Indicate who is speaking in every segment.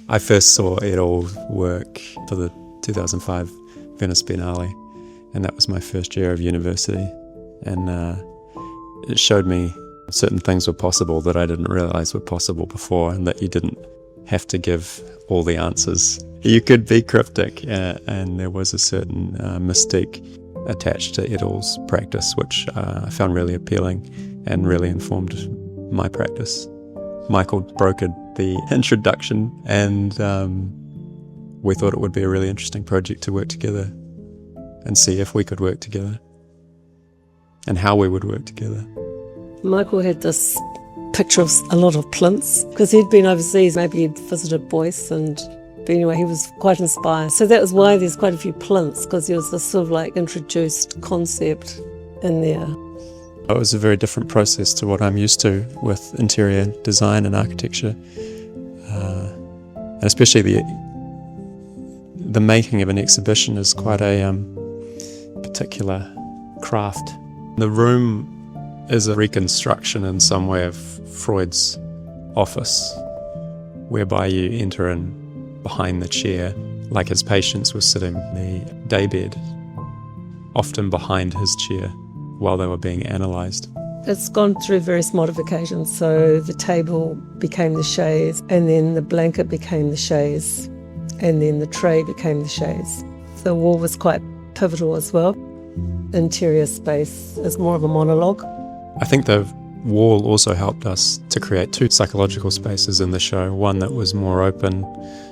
Speaker 1: I first saw it all work for the 2005 Venice Biennale, and that was my first year of university. And it showed me certain things were possible that I didn't realise were possible before, and that you didn't have to give all the answers. You could be cryptic, and there was a certain mystique attached to Edel's practice, which I found really appealing and really informed my practice. Michael brokered the introduction, and we thought it would be a really interesting project to work together and see if we could work together and how we would work together.
Speaker 2: Michael had this picture of a lot of plinths because he'd been overseas, maybe he'd visited Boyce, but anyway, he was quite inspired. So that was why there's quite a few plinths, because there was this sort of like introduced concept in there.
Speaker 1: It was a very different process to what I'm used to with interior design and architecture, and especially the making of an exhibition is quite a particular craft. The room is a reconstruction in some way of Freud's office, whereby you enter in behind the chair, like his patients were sitting in the daybed, often behind his chair while they were being analysed.
Speaker 2: It's gone through various modifications, so the table became the chaise, and then the blanket became the chaise, and then the tray became the chaise. The wall was quite pivotal as well. Interior space is more of a monologue.
Speaker 1: I think the wall also helped us to create two psychological spaces in the show, one that was more open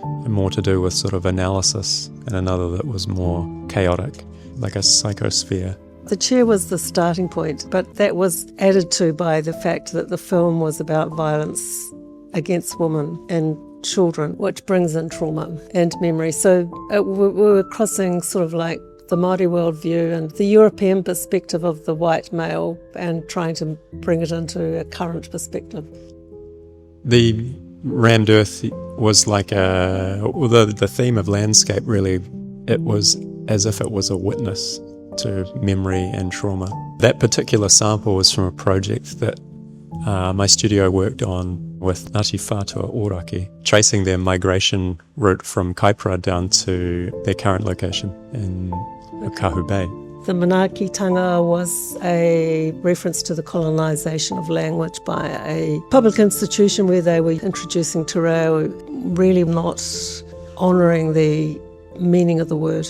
Speaker 1: and more to do with sort of analysis, and another that was more chaotic, like a psychosphere.
Speaker 2: The chair was the starting point, but that was added to by the fact that the film was about violence against women and children, which brings in trauma and memory. So we were crossing sort of like the Māori worldview and the European perspective of the white male and trying to bring it into a current perspective.
Speaker 1: The rammed earth was like the theme of landscape really, it was as if it was a witness to memory and trauma. That particular sample was from a project that my studio worked on with Ngāti Whātua Ōrākei, tracing their migration route from Kaipara down to their current location in Ōkahu Bay.
Speaker 2: The manaakitanga was a reference to the colonisation of language by a public institution where they were introducing te reo, really not honouring the meaning of the word.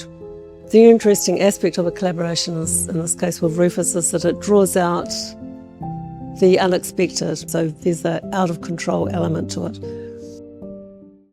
Speaker 2: The interesting aspect of a collaboration is, in this case with Rufus, is that it draws out the unexpected, so there's an out-of-control element to it.